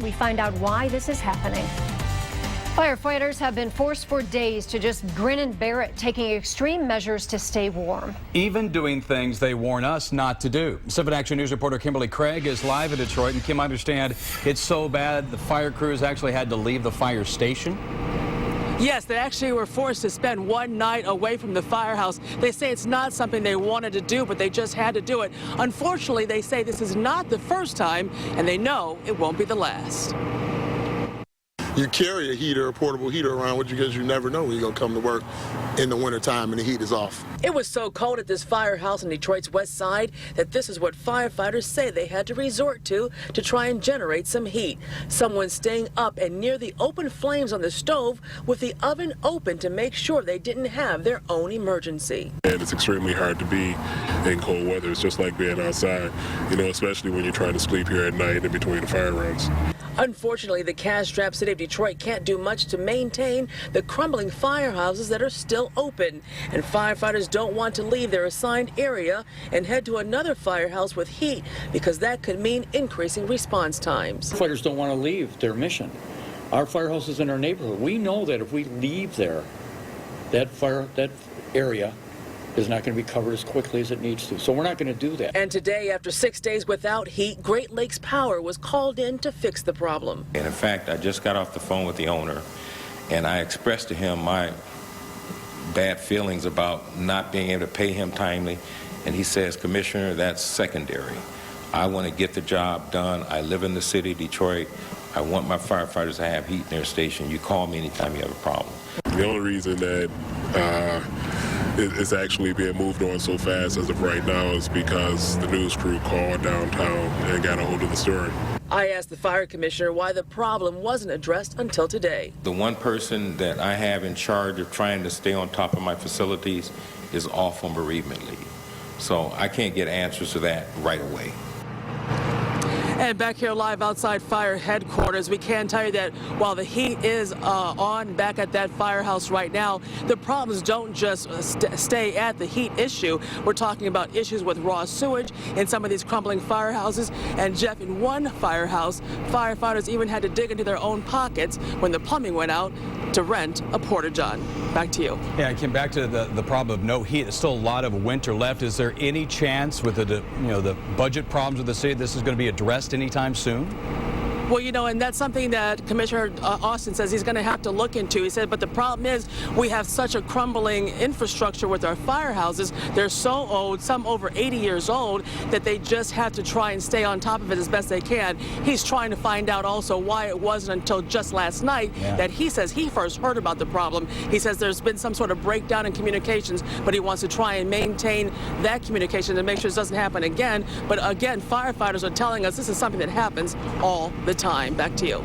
we find out why this is happening. Firefighters have been forced for days to just grin and bear it, taking extreme measures to stay warm. Even doing things they warn us not to do. 7 Action News reporter Kimberly Craig is live in Detroit. And Kim, I understand it's so bad the fire crews actually had to leave the fire station. Yes, they actually were forced to spend one night away from the firehouse. They say it's not something they wanted to do, but they just had to do it. Unfortunately, they say this is not the first time, and they know it won't be the last. You carry a heater, a portable heater around with you because you never know when you're going to come to work in the wintertime and the heat is off. It was so cold at this firehouse in Detroit's west side that this is what firefighters say they had to resort to try and generate some heat. Someone staying up and near the open flames on the stove with the oven open to make sure they didn't have their own emergency. And it's extremely hard to be in cold weather. It's just like being outside, you know, especially when you're trying to sleep here at night in between the fire rounds. Unfortunately, the cash-strapped city of Detroit can't do much to maintain the crumbling firehouses that are still open. And firefighters don't want to leave their assigned area and head to another firehouse with heat because that could mean increasing response times. Firefighters don't want to leave their mission. Our firehouse is in our neighborhood. We know that if we leave there, that area is not going to be covered as quickly as it needs to. So we're not going to do that. And today, after 6 days without heat, Great Lakes Power was called in to fix the problem. And in fact, I just got off the phone with the owner, and I expressed to him my bad feelings about not being able to pay him timely. And he says, Commissioner, that's secondary. I want to get the job done. I live in the city of Detroit. I want my firefighters to have heat in their station. You call me anytime you have a problem. The only reason that it's actually being moved on so fast as of right now is because the news crew called downtown and got a hold of the story. I asked the fire commissioner why the problem wasn't addressed until today. The one person that I have in charge of trying to stay on top of my facilities is off on bereavement leave. So I can't get answers to that right away. And back here live outside fire headquarters, we can tell you that while the heat is on back at that firehouse right now, the problems don't just stay at the heat issue. We're talking about issues with raw sewage in some of these crumbling firehouses. And Jeff, in one firehouse, firefighters even had to dig into their own pockets when the plumbing went out to rent a porta-john. Back to you. Yeah, I came back to the problem of no heat. There's still a lot of winter left. Is there any chance with the budget problems of the city this is going to be addressed anytime soon? Well, you know, and that's something that Commissioner Austin says he's going to have to look into. He said, but the problem is we have such a crumbling infrastructure with our firehouses. They're so old, some over 80 years old, that they just have to try and stay on top of it as best they can. He's trying to find out also why it wasn't until just last night that he says he first heard about the problem. He says there's been some sort of breakdown in communications, but he wants to try and maintain that communication to make sure this doesn't happen again. But again, firefighters are telling us this is something that happens all the time. Back to you.